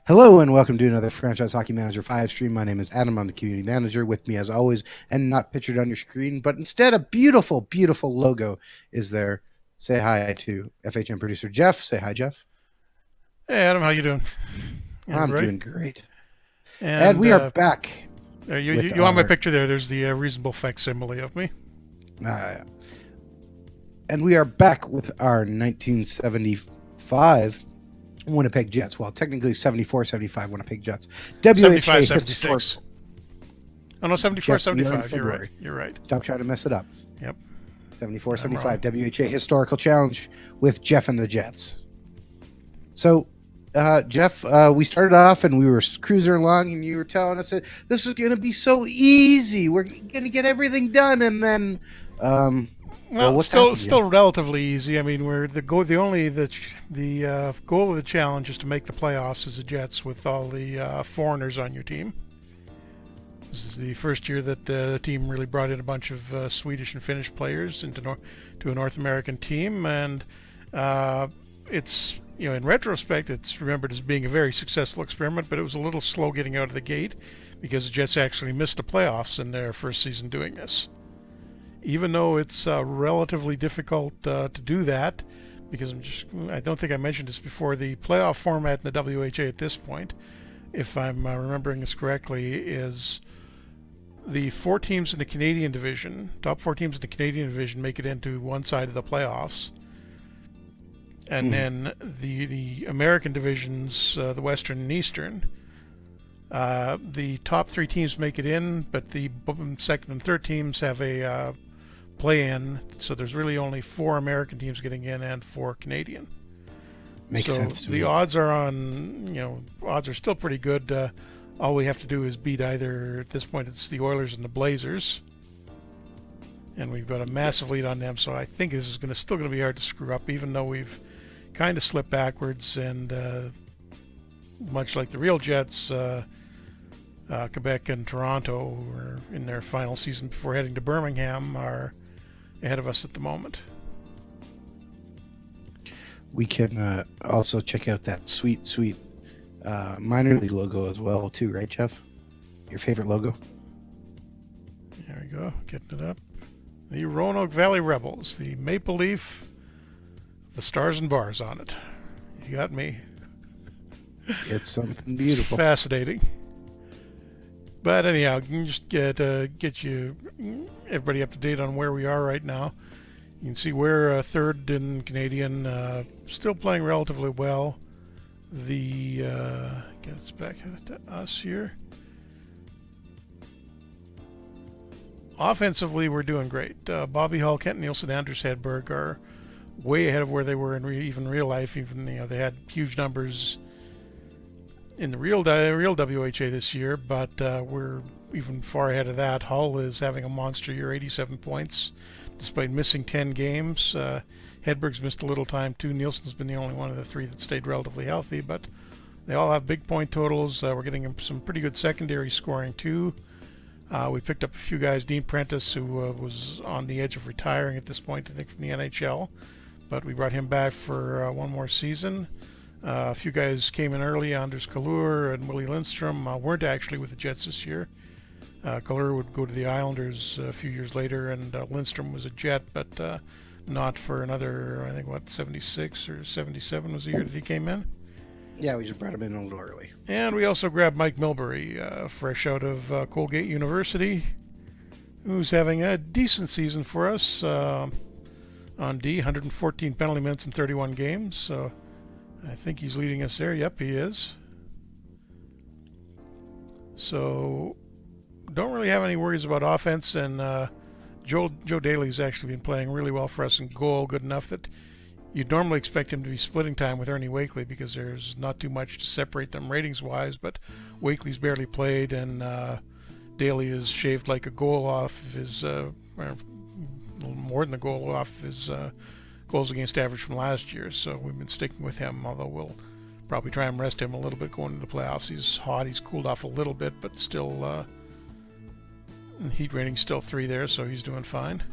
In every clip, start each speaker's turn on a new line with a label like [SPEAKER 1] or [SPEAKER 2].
[SPEAKER 1] Hello and welcome to another Franchise Hockey Manager 5 stream. My name is Adam. I'm the community manager. With me as always, and not pictured on your screen, but instead a beautiful, beautiful logo is there. Say hi to FHM producer Jeff. Say hi, Jeff.
[SPEAKER 2] Hey Adam, how you doing?
[SPEAKER 1] I'm
[SPEAKER 2] Everybody?
[SPEAKER 1] doing great. And
[SPEAKER 2] And
[SPEAKER 1] we are back with
[SPEAKER 2] you on my picture there? There's the reasonable facsimile of me.
[SPEAKER 1] uh, and we are back with our 1975 Winnipeg Jets. Well, technically 74-75 Winnipeg Jets. WHA
[SPEAKER 2] 75,
[SPEAKER 1] historical.
[SPEAKER 2] 76. Oh no, 74,
[SPEAKER 1] Jeff, we are in
[SPEAKER 2] 75. You're right.
[SPEAKER 1] February.
[SPEAKER 2] You're right.
[SPEAKER 1] Stop trying to mess it up.
[SPEAKER 2] Yep.
[SPEAKER 1] 74-75 WHA Historical Challenge with Jeff and the Jets. So, Jeff, we started off and we were cruising along, and you were telling us that this was going to be so easy. We're going to get everything done, and then,
[SPEAKER 2] Well, still relatively easy. I mean, the goal of the challenge is to make the playoffs as the Jets with all the foreigners on your team. This is the first year that the team really brought in a bunch of Swedish and Finnish players to a North American team, and it's in retrospect, it's remembered as being a very successful experiment, but it was a little slow getting out of the gate because the Jets actually missed the playoffs in their first season doing this. Even though it's relatively difficult to do that, because I don't think I mentioned this before, the playoff format in the WHA at this point, if I'm remembering this correctly, is the four teams in the Canadian division, top four teams in the Canadian division, make it into one side of the playoffs. And then the American divisions, the Western and Eastern, the top three teams make it in, but the second and third teams have a play-in. So there's really only four American teams getting in and four Canadian.
[SPEAKER 1] Makes sense to me.
[SPEAKER 2] The odds are odds are still pretty good. All we have to do is beat either, at this point, it's the Oilers and the Blazers. And we've got a massive lead on them, so I think this is still going to be hard to screw up, even though we've kind of slipped backwards. And much like the real Jets, Quebec and Toronto, who are in their final season before heading to Birmingham, are ahead of us at the moment.
[SPEAKER 1] We can also check out that sweet minor league logo as well, too, right, Jeff? Your favorite logo?
[SPEAKER 2] There we go, getting it up. The Roanoke Valley Rebels, the maple leaf, the stars and bars on it. You got me.
[SPEAKER 1] It's something beautiful.
[SPEAKER 2] Fascinating. But anyhow, you can just get everybody up to date on where we are right now. You can see we're third in Canadian, still playing relatively well. Get us back to us here. Offensively, we're doing great. Bobby Hull, Kent Nilsson, Anders Hedberg are way ahead of where they were in even real life. Even they had huge numbers in the real WHA this year, but we're even far ahead of that. Hull is having a monster year, 87 points, despite missing 10 games. Hedberg's missed a little time too. Nilsson's been the only one of the three that stayed relatively healthy, but they all have big point totals. We're getting some pretty good secondary scoring too. We picked up a few guys. Dean Prentice, who was on the edge of retiring at this point, I think, from the NHL, but we brought him back for one more season. A few guys came in early. Anders Kalur and Willie Lindstrom weren't actually with the Jets this year. Kalur would go to the Islanders a few years later, and Lindstrom was a Jet, but not for another, I think, 76 or 77 was the year that he came in.
[SPEAKER 1] Yeah, we just brought him in a little early.
[SPEAKER 2] And we also grabbed Mike Milbury, fresh out of Colgate University, who's having a decent season for us on D, 114 penalty minutes in 31 games. So I think he's leading us there. Yep, he is. So don't really have any worries about offense. And Joe Daly's actually been playing really well for us in goal, good enough that you'd normally expect him to be splitting time with Ernie Wakely because there's not too much to separate them ratings-wise, but Wakely's barely played, and Daly has shaved like a goal off of his, or a little more than a goal off of his goals against average from last year, so we've been sticking with him, although we'll probably try and rest him a little bit going into the playoffs. He's hot, he's cooled off a little bit, but still, heat rating's still 3 there, so he's doing fine.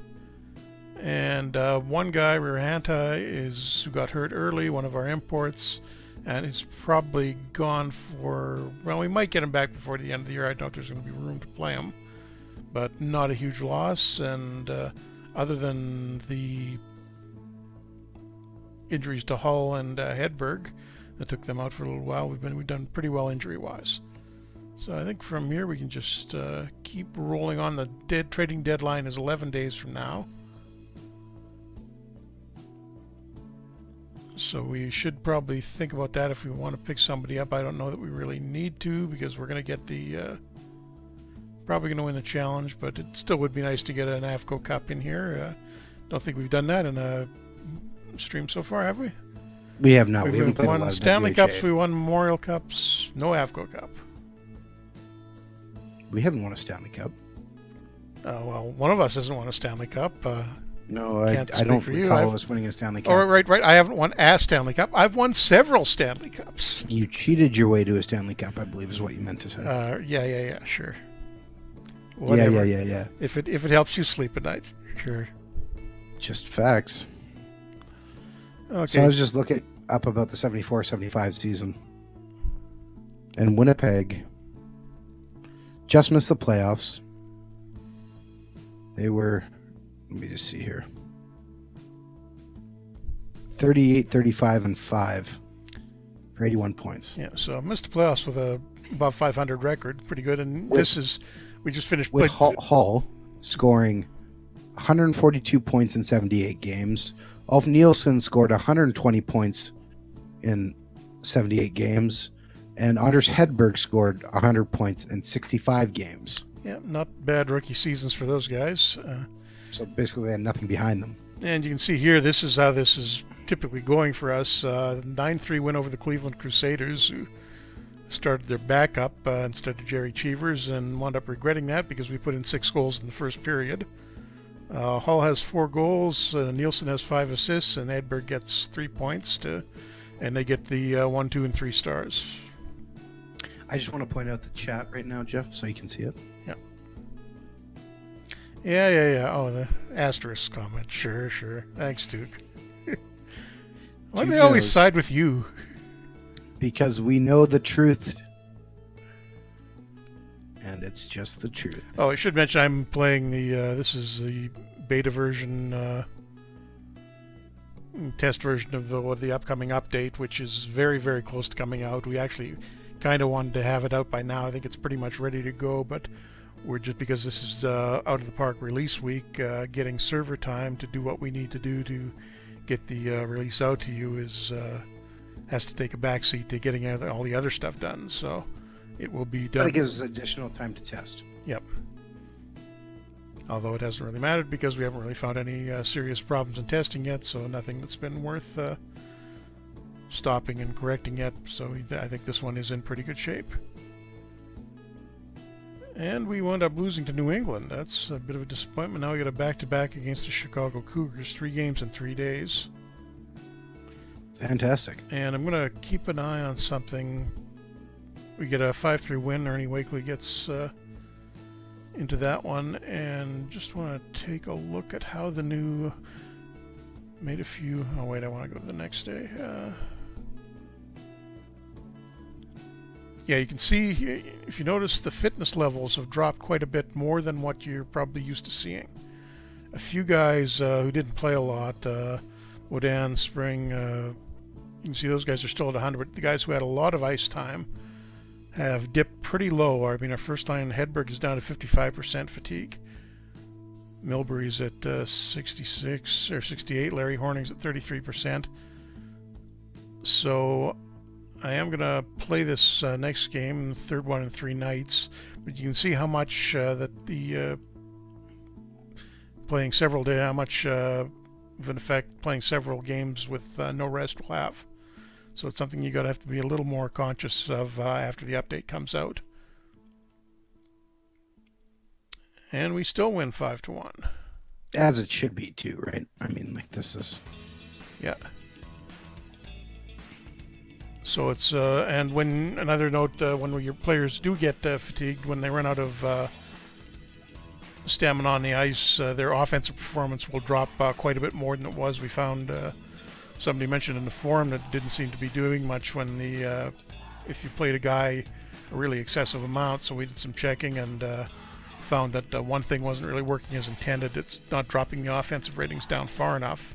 [SPEAKER 2] And one guy, Rirhanta, who got hurt early, one of our imports, And he's probably gone for, well, we might get him back before the end of the year. I don't know if there's going to be room to play him, but not a huge loss. And other than the injuries to Hull and Hedberg that took them out for a little while, we've done pretty well injury-wise. So I think from here we can just keep rolling on. The trading deadline is 11 days from now. So we should probably think about that if we want to pick somebody up. I don't know that we really need to, because we're going to get the probably going to win the challenge, but it still would be nice to get an AFCO Cup in here. Don't think we've done that in a stream so far, have we?
[SPEAKER 1] We have not.
[SPEAKER 2] We
[SPEAKER 1] haven't played
[SPEAKER 2] won
[SPEAKER 1] a lot of
[SPEAKER 2] Stanley
[SPEAKER 1] WHA.
[SPEAKER 2] Cups, we won Memorial Cups, no AFCO Cup.
[SPEAKER 1] We haven't won a Stanley Cup.
[SPEAKER 2] Well, one of us hasn't won a Stanley Cup.
[SPEAKER 1] No, I don't recall us winning a Stanley Cup.
[SPEAKER 2] Oh, right. I haven't won a Stanley Cup. I've won several Stanley Cups.
[SPEAKER 1] You cheated your way to a Stanley Cup, I believe, is what you meant to say.
[SPEAKER 2] Yeah, sure. Whatever.
[SPEAKER 1] Yeah.
[SPEAKER 2] If it helps you sleep at night, sure.
[SPEAKER 1] Just facts.
[SPEAKER 2] Okay.
[SPEAKER 1] So I was just looking up about the 74-75 season. And Winnipeg just missed the playoffs. They were, let me just see here, 38-35-5 for 81 points.
[SPEAKER 2] Yeah, so missed the playoffs with a above 500 record. Pretty good. And we just finished
[SPEAKER 1] with Hull scoring 142 points in 78 games. Ulf Nilsson scored 120 points in 78 games. And Anders Hedberg scored 100 points in 65 games.
[SPEAKER 2] Yeah, not bad rookie seasons for those guys.
[SPEAKER 1] So basically they had nothing behind them.
[SPEAKER 2] And you can see here, this is how this is typically going for us. 9-3 win over the Cleveland Crusaders, who started their backup instead of Jerry Cheevers, and wound up regretting that because we put in 6 goals in the first period. Hull has 4 goals, Nielsen has 5 assists, and Hedberg gets 3 points, and they get the 1, 2, and 3 stars.
[SPEAKER 1] I just want to point out the chat right now, Jeff, so you can see it.
[SPEAKER 2] Yeah. Oh, the asterisk comment. Sure. Thanks, Duke. Why do they always side with you?
[SPEAKER 1] Because we know the truth. And it's just the truth.
[SPEAKER 2] Oh, I should mention I'm playing this is the beta version, test version of the upcoming update, which is very, very close to coming out. We actually kind of wanted to have it out by now. I think it's pretty much ready to go, but we're just, because this is out of the park release week, getting server time to do what we need to do to get the release out to you has to take a backseat to getting all the other stuff done. So it will be done.
[SPEAKER 1] That gives us additional time to test.
[SPEAKER 2] Yep. Although it hasn't really mattered because we haven't really found any serious problems in testing yet, so nothing that's been worth stopping and correcting yet. So I think this one is in pretty good shape. And we wound up losing to New England. That's a bit of a disappointment. Now we got a back-to-back against the Chicago Cougars, 3 games in 3 days.
[SPEAKER 1] Fantastic.
[SPEAKER 2] And I'm going to keep an eye on something. We get a 5-3 win. Ernie Wakely gets into that one. And just want to take a look at how the new... Made a few... Oh, wait, I want to go to the next day. Yeah, you can see, if you notice, the fitness levels have dropped quite a bit more than what you're probably used to seeing. A few guys who didn't play a lot, Wodan, Spring, you can see those guys are still at 100, but the guys who had a lot of ice time have dipped pretty low. I mean, our first line, Hedberg, is down to 55% fatigue. Milbury's at 66 or 68. Larry Horning's at 33%. So I am going to play this next game, third one in 3 nights, but you can see how much that the playing several days, how much of an effect playing several games with no rest will have. So it's something you got to have to be a little more conscious of after the update comes out. And we still win 5-1.
[SPEAKER 1] As it should be too, right? I mean, like, this is...
[SPEAKER 2] Yeah. So it's and when another note, when your players do get fatigued, when they run out of stamina on the ice, their offensive performance will drop quite a bit more than it was. We found somebody mentioned in the forum that didn't seem to be doing much when the if you played a guy a really excessive amount. So we did some checking and found that one thing wasn't really working as intended. It's not dropping the offensive ratings down far enough.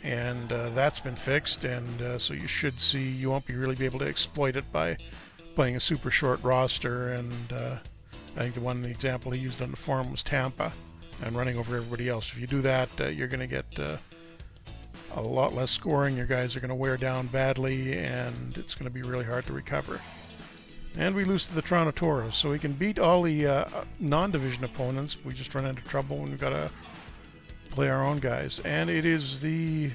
[SPEAKER 2] And that's been fixed, and so you should see, you won't really be able to exploit it by playing a super short roster. And I think the example he used on the forum was Tampa and running over everybody else. If you do that, you're going to get a lot less scoring. Your guys are going to wear down badly, and it's going to be really hard to recover. And we lose to the Toronto Toros, so we can beat all the non-division opponents. We just run into trouble when we've got to play our own guys. And it is the...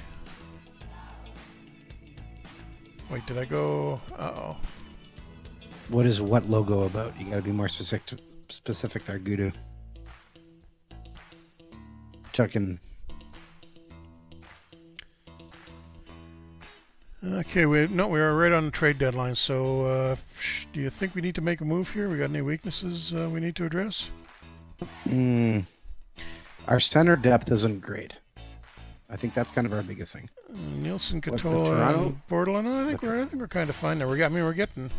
[SPEAKER 2] Wait, did I go... Uh-oh.
[SPEAKER 1] What is what logo about? You gotta be more specific there, Gudu. Checking.
[SPEAKER 2] Okay, we are right on the trade deadline, so do you think we need to make a move here? We got any weaknesses we need to address?
[SPEAKER 1] Our center depth isn't great. I think that's kind of our biggest thing.
[SPEAKER 2] Nilsson, Katola, and Bordelon. I think we're kind of fine there. We're getting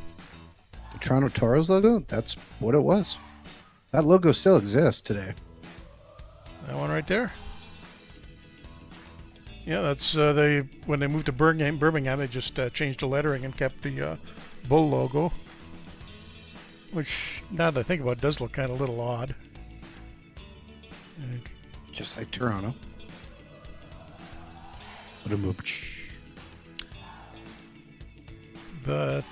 [SPEAKER 1] the Toronto Toros logo. That's what it was. That logo still exists today.
[SPEAKER 2] That one right there. Yeah, that's when they moved to Birmingham, they just changed the lettering and kept the bull logo, which now that I think about it, does look kind of a little odd.
[SPEAKER 1] Just like Toronto.
[SPEAKER 2] But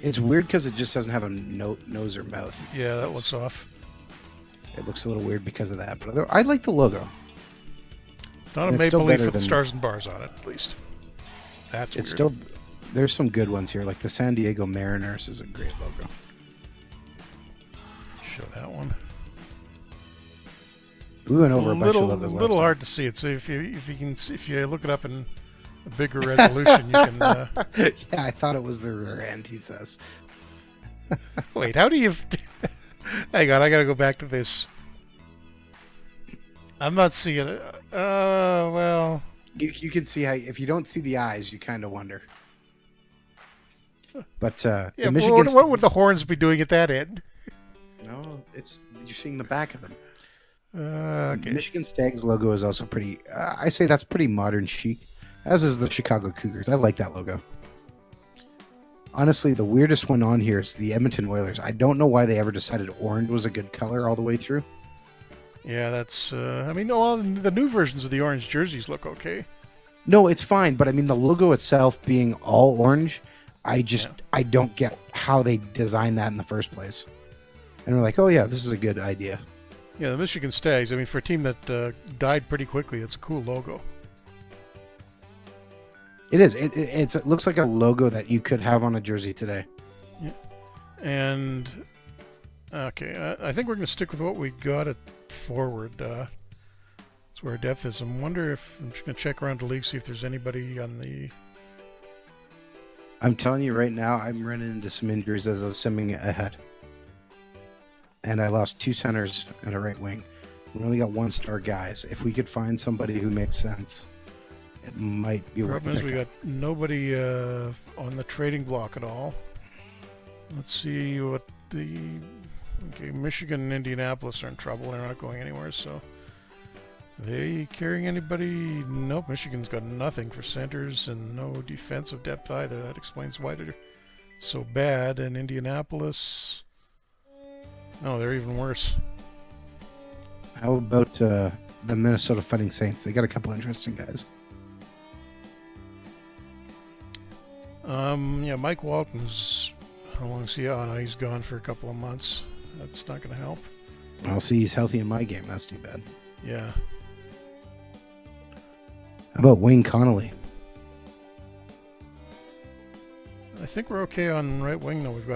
[SPEAKER 1] it's weird because it just doesn't have a nose or mouth.
[SPEAKER 2] Yeah, that looks off.
[SPEAKER 1] It looks a little weird because of that, but I like the logo.
[SPEAKER 2] It's not a maple leaf with the stars and bars on it, at least. That's weird.
[SPEAKER 1] Still, there's some good ones here, like the San Diego Mariners is a great logo.
[SPEAKER 2] Show that one.
[SPEAKER 1] We went over a bunch of logos.
[SPEAKER 2] A little hard to see it. So if you look it up in a bigger resolution, you can.
[SPEAKER 1] Yeah, I thought it was the rear end. He says.
[SPEAKER 2] Wait, how do you? Hang on, I gotta go back to this. I'm not seeing it. Well.
[SPEAKER 1] You can see how if you don't see the eyes, you kind of wonder. But
[SPEAKER 2] yeah, what would the horns be doing at that end?
[SPEAKER 1] No, you're seeing the back of them.
[SPEAKER 2] Okay.
[SPEAKER 1] Michigan Stags logo is also pretty. I say that's pretty modern chic, as is the Chicago Cougars. I like that logo. Honestly, the weirdest one on here is the Edmonton Oilers. I don't know why they ever decided orange was a good color all the way through.
[SPEAKER 2] Yeah, that's. I mean, all the new versions of the orange jerseys look okay.
[SPEAKER 1] No, it's fine, but I mean the logo itself being all orange, I don't get how they designed that in the first place. And we're like, oh yeah, this is a good idea.
[SPEAKER 2] Yeah, the Michigan Stags. I mean, for a team that died pretty quickly, it's a cool logo.
[SPEAKER 1] It is. It looks like a logo that you could have on a jersey today.
[SPEAKER 2] Yeah. And okay, I think we're going to stick with what we got at forward. That's where our depth is. I'm just going to check around the league, see if there's anybody on the.
[SPEAKER 1] I'm telling you right now, I'm running into some injuries as I was simming ahead. And I lost 2 centers and a right wing. We only got 1-star guys. If we could find somebody who makes sense, it might be worth it.
[SPEAKER 2] Problem is we got nobody on the trading block at all. Let's see what the... Okay, Michigan and Indianapolis are in trouble. They're not going anywhere, so... They carrying anybody? Nope, Michigan's got nothing for centers and no defensive depth either. That explains why they're so bad. And Indianapolis... No, they're even worse.
[SPEAKER 1] How about the Minnesota Fighting Saints? They got a couple interesting guys.
[SPEAKER 2] Yeah, Mike Walton's... How long is he on? He's gone for a couple of months. That's not going to help.
[SPEAKER 1] I'll see he's healthy in my game. That's too bad.
[SPEAKER 2] Yeah.
[SPEAKER 1] How about Wayne Connolly?
[SPEAKER 2] I think we're okay on right wing though. We've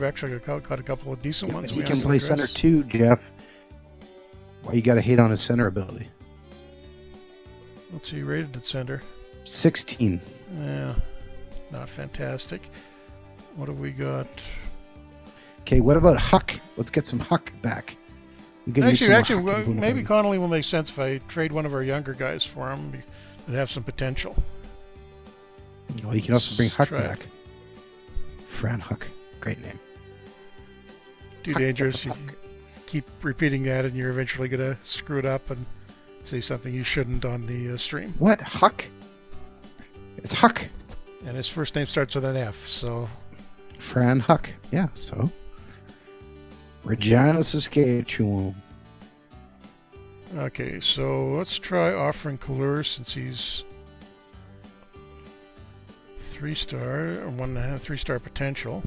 [SPEAKER 2] actually got a couple of decent ones.
[SPEAKER 1] He can play center too, Jeff. Why you got to hate on his center ability?
[SPEAKER 2] What's he rated at center?
[SPEAKER 1] 16.
[SPEAKER 2] Yeah, not fantastic. What have we got?
[SPEAKER 1] Okay, what about Huck? Let's get some Huck back.
[SPEAKER 2] Actually, maybe Connolly will make sense if I trade one of our younger guys for him that have some potential.
[SPEAKER 1] Well, you can also bring Huck back. Fran Huck. Great name.
[SPEAKER 2] Too dangerous. You keep repeating that and you're eventually going to screw it up and say something you shouldn't on the stream.
[SPEAKER 1] What? Huck? It's Huck.
[SPEAKER 2] And his first name starts with an F, so...
[SPEAKER 1] Fran Huck. Yeah, so... Regina, Saskatchewan.
[SPEAKER 2] Okay, so let's try offering Kalur since he's 3-star, or 1.5 3-star potential.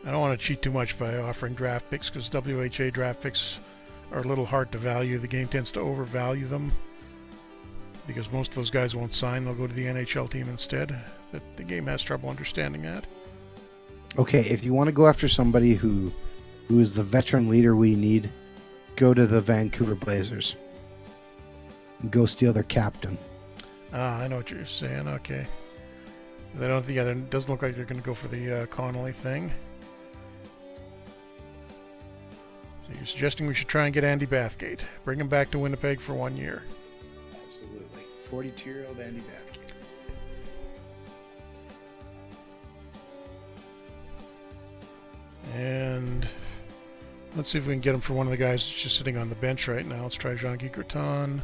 [SPEAKER 2] I don't want to cheat too much by offering draft picks because WHA draft picks are a little hard to value. The game tends to overvalue them because most of those guys won't sign. They'll go to the NHL team instead. But the game has trouble understanding that.
[SPEAKER 1] Okay, if you want to go after somebody who is the veteran leader we need, go to the Vancouver Blazers. Go steal their captain.
[SPEAKER 2] I know what you're saying. Okay. They don't. Yeah, it doesn't look like they're going to go for the Connolly thing. So you're suggesting we should try and get Andy Bathgate. Bring him back to Winnipeg for 1 year.
[SPEAKER 1] Absolutely. 42-year-old Andy Bathgate.
[SPEAKER 2] And let's see if we can get him for one of the guys that's just sitting on the bench right now. Let's try Jean-Guy Greton.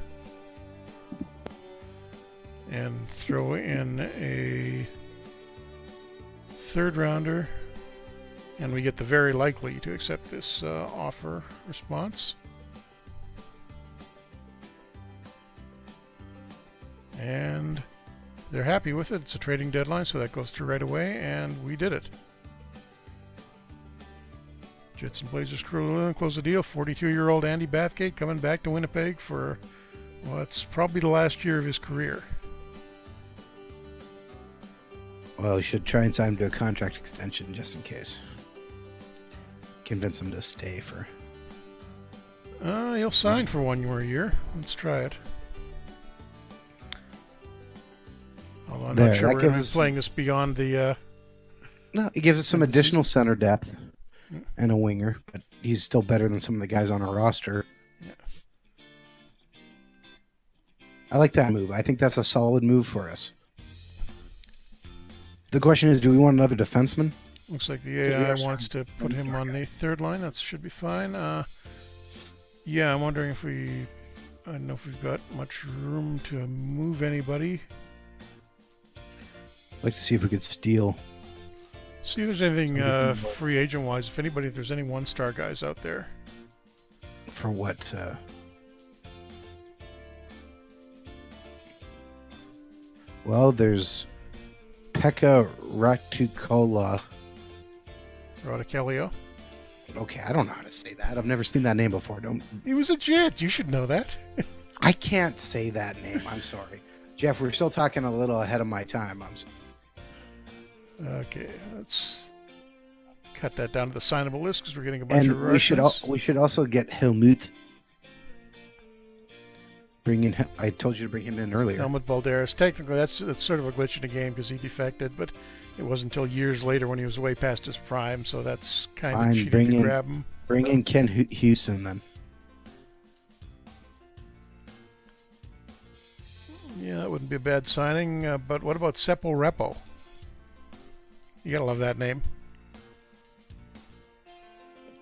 [SPEAKER 2] And throw in a 3rd rounder. And we get the very likely to accept this offer response. And they're happy with it. It's a trading deadline, so that goes through right away, and we did it. Jets and Blazers close the deal. 42-year-old Andy Bathgate coming back to Winnipeg for, well, it's probably the last year of his career.
[SPEAKER 1] Well, you should try and sign him to a contract extension just in case. Convince him to stay for...
[SPEAKER 2] He'll sign for 1 more year. Let's try it. Although I'm not sure we're playing this beyond the...
[SPEAKER 1] No, he gives us some additional center depth and a winger, but he's still better than some of the guys on our roster.
[SPEAKER 2] Yeah.
[SPEAKER 1] I like that move. I think that's a solid move for us. The question is, do we want another defenseman?
[SPEAKER 2] Looks like the AI wants to put him on the 3rd line. That should be fine. Yeah, I'm wondering if I don't know if we've got much room to move anybody.
[SPEAKER 1] I'd like to see if we could steal.
[SPEAKER 2] See if there's anything free agent-wise. If there's any 1-star guys out there.
[SPEAKER 1] For what? Well, there's Pekka Ratukkola.
[SPEAKER 2] Rodikelio.
[SPEAKER 1] Okay, I don't know how to say that. I've never seen that name before.
[SPEAKER 2] He was a Jet. You should know that.
[SPEAKER 1] I can't say that name. I'm sorry. Jeff, we're still talking a little ahead of my time.
[SPEAKER 2] Okay, let's cut that down to the signable list because we're getting a bunch of
[SPEAKER 1] Russians. We should also get Helmut. I told you to bring him in earlier.
[SPEAKER 2] Helmut Balderas. Technically, that's sort of a glitch in the game because he defected, but it wasn't until years later when he was way past his prime, so that's kind of cheating to grab him.
[SPEAKER 1] Bring in Ken Houston then.
[SPEAKER 2] Yeah, that wouldn't be a bad signing. But what about Seppo Repo? You gotta love that name.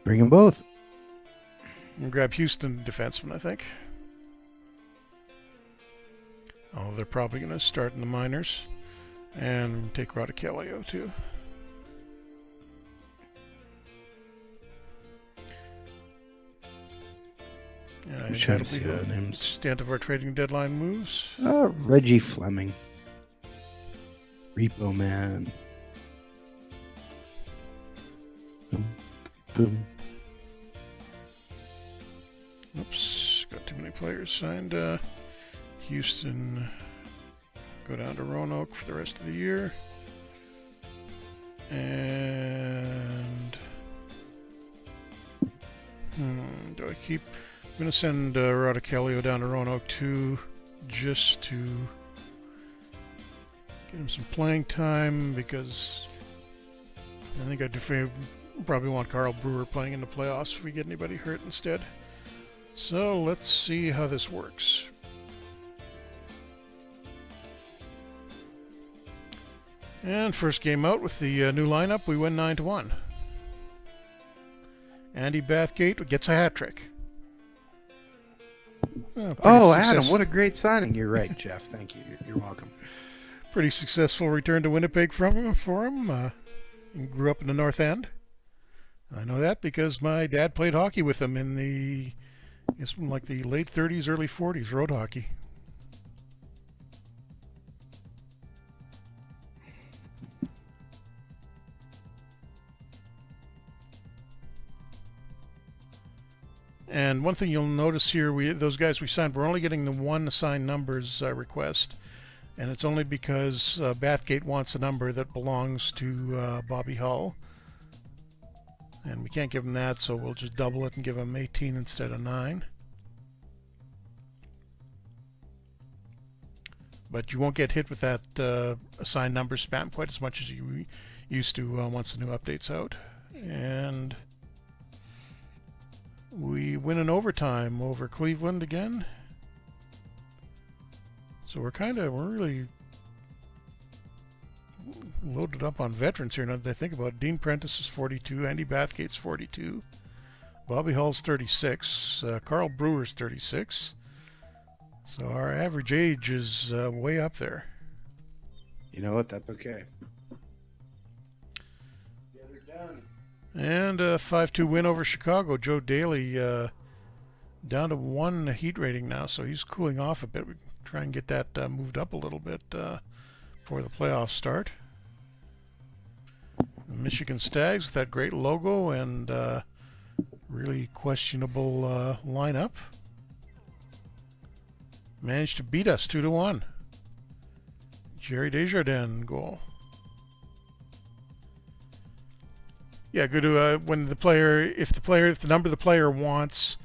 [SPEAKER 1] Bring them both.
[SPEAKER 2] And grab Houston defenseman, I think. Oh, they're probably going to start in the minors. And take Rodikelio, too. And I think that'll be the extent of our trading deadline moves.
[SPEAKER 1] Reggie Fleming. Repo Man. Boom.
[SPEAKER 2] Oops, got too many players signed. Houston, go down to Roanoke for the rest of the year. And do I keep... I'm going to send Rodikelio down to Roanoke 2, just to get him some playing time, because I think I probably want Carl Brewer playing in the playoffs if we get anybody hurt instead. So let's see how this works. And first game out with the new lineup, we win 9-1. Andy Bathgate gets a hat trick.
[SPEAKER 1] Adam, what a great signing. You're right, Jeff. Thank you. You're welcome.
[SPEAKER 2] Pretty successful return to Winnipeg for him. He grew up in the North End. I know that because my dad played hockey with him in the late 30s, early 40s, road hockey. And one thing you'll notice here, those guys we signed, we're only getting the one assigned numbers request. And it's only because Bathgate wants a number that belongs to Bobby Hull. And we can't give him that, so we'll just double it and give him 18 instead of 9. But you won't get hit with that assigned number spam quite as much as you used to once the new update's out. And we win in overtime over Cleveland again. So we're really loaded up on veterans here now that I think about it. Dean Prentice is 42, Andy Bathgate's 42, Bobby Hull's 36, Carl Brewer's 36. So our average age is way up there.
[SPEAKER 1] You know what? That's okay. Yeah, they're done.
[SPEAKER 2] And a 5-2 win over Chicago. Joe Daly down to 1 heat rating now, so he's cooling off a bit. We try and get that moved up a little bit before the playoffs start. The Michigan Stags with that great logo and really questionable lineup managed to beat us 2-1. Jerry Desjardins goal. Yeah, good to when if the number the player wants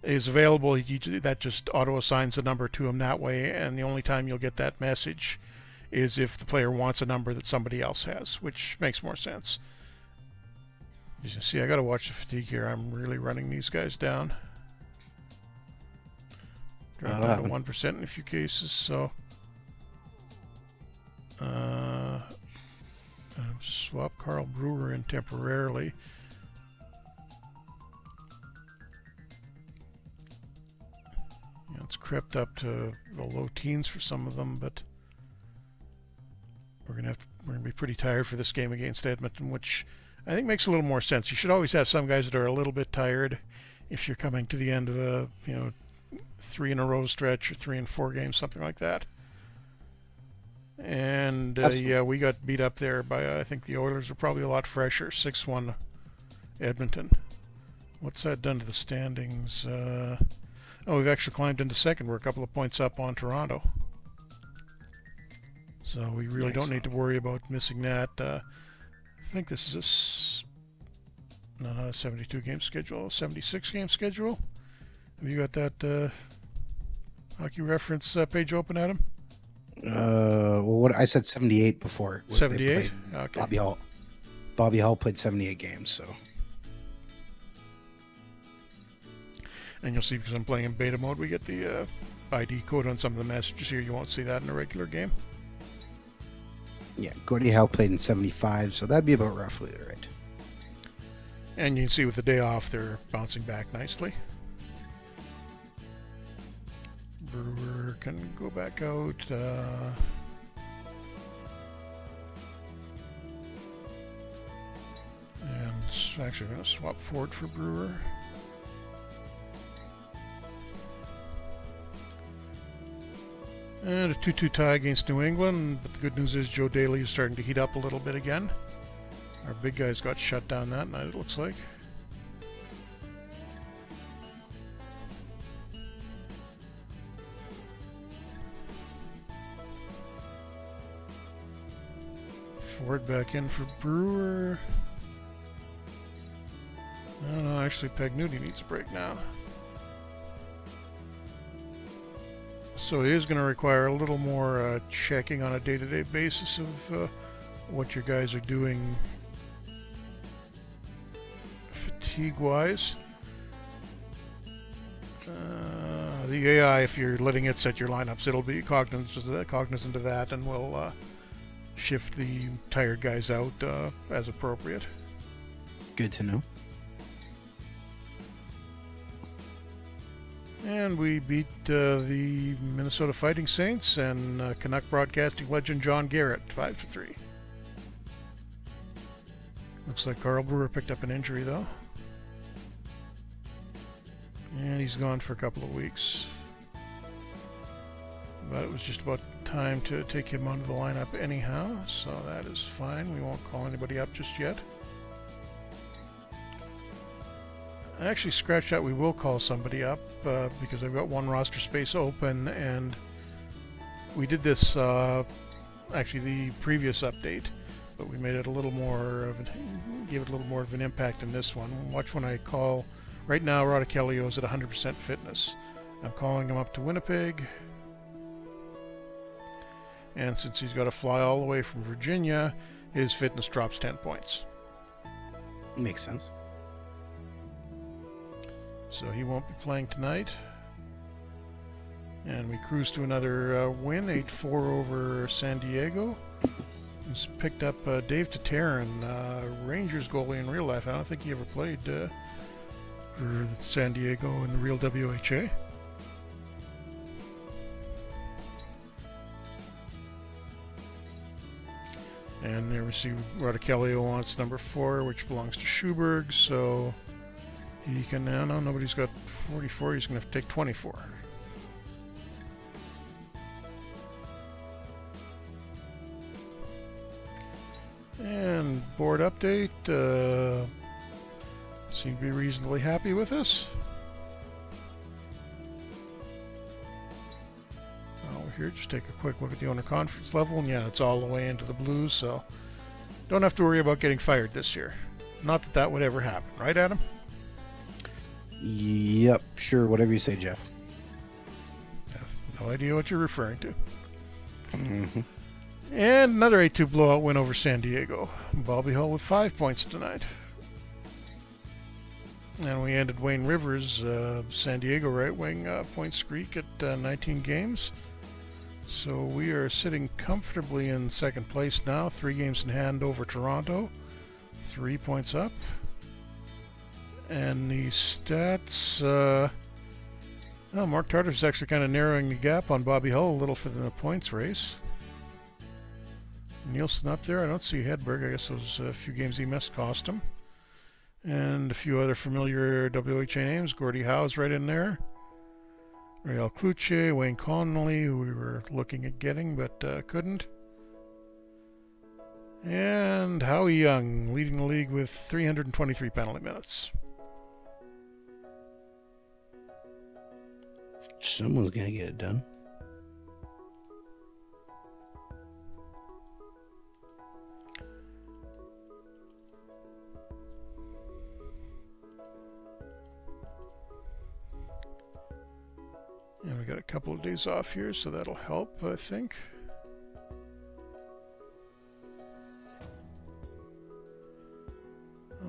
[SPEAKER 2] is available, that just auto assigns the number to him that way, and the only time you'll get that message is if the player wants a number that somebody else has, which makes more sense. As you can see, I got to watch the fatigue here. I'm really running these guys down. Dropped down to 1% in a few cases, so swap Carl Brewer in temporarily. It's crept up to the low teens for some of them, but we're gonna be pretty tired for this game against Edmonton, which I think makes a little more sense. You should always have some guys that are a little bit tired if you're coming to the end of a 3 in a row stretch or 3 and 4 games, something like that. And yeah, we got beat up there by I think the Oilers are probably a lot fresher. 6-1 Edmonton. What's that done to the standings? Oh, we've actually climbed into second. We're a couple of points up on Toronto. So we really don't need to worry about missing that. I think this is a 72 game schedule, 76 game schedule. Have you got that Hockey Reference page open, Adam?
[SPEAKER 1] Well, what I said 78 before.
[SPEAKER 2] 78? Okay.
[SPEAKER 1] Bobby Hull played 78 games, so.
[SPEAKER 2] And you'll see, because I'm playing in beta mode, we get the ID code on some of the messages here. You won't see that in a regular game.
[SPEAKER 1] Yeah, Gordie Howe played in 75, so that'd be about roughly right.
[SPEAKER 2] And you can see with the day off, they're bouncing back nicely. Brewer can go back out. And actually going to swap Ford for Brewer. And a 2-2 tie against New England, but the good news is Joe Daly is starting to heat up a little bit again. Our big guys got shut down that night, it looks like. Ford back in for Brewer. No, actually Pagnuti needs a break now. So it is going to require a little more checking on a day-to-day basis of what your guys are doing fatigue-wise. The AI, if you're letting it set your lineups, it'll be cognizant of that, and will shift the tired guys out as appropriate.
[SPEAKER 1] Good to know.
[SPEAKER 2] And we beat the Minnesota Fighting Saints and Canuck broadcasting legend John Garrett 5-3. Looks like Carl Brewer picked up an injury though. And he's gone for a couple of weeks. But it was just about time to take him out of the lineup anyhow, so that is fine. We won't call anybody up just yet. I actually scratched out we will call somebody up because I've got one roster space open, and we did this actually the previous update, but we made it a little more of give it a little more of an impact in this one. Watch when I call. Right now, Rodicelio is at 100% fitness. I'm calling him up to Winnipeg, and since he's got to fly all the way from Virginia, his fitness drops 10 points.
[SPEAKER 1] Makes sense.
[SPEAKER 2] So he won't be playing tonight. And we cruise to another win, 8-4 over San Diego. He's picked up Dave Tatarin, Rangers goalie in real life. I don't think he ever played for San Diego in the real WHA. And there we see Rodicelio wants number 4, which belongs to Schuberg, so he can now, no, nobody's got 44, he's going to have to take 24. And board update, seem to be reasonably happy with us. Over here, just take a quick look at the owner conference level, and yeah, it's all the way into the blues, so don't have to worry about getting fired this year. Not that that would ever happen, right, Adam?
[SPEAKER 1] Yep, sure, whatever you say, Jeff.
[SPEAKER 2] I have no idea what you're referring to.
[SPEAKER 1] Mm-hmm.
[SPEAKER 2] And another 8-2 blowout win over San Diego. Bobby Hull with 5 points tonight. And we ended Wayne Rivers' San Diego right wing point streak at 19 games. So we are sitting comfortably in second place now. 3 games in hand over Toronto. 3 points up. And the stats, Mark Tarter's actually kind of narrowing the gap on Bobby Hull a little for the points race. Nilsson up there. I don't see Hedberg. I guess those few games he missed cost him. And a few other familiar WHA names. Gordie Howe's right in there. Real Kluche, Wayne Connolly, who we were looking at getting but couldn't. And Howie Young leading the league with 323 penalty minutes.
[SPEAKER 1] Someone's going to get it done.
[SPEAKER 2] And we got a couple of days off here, so that'll help, I think.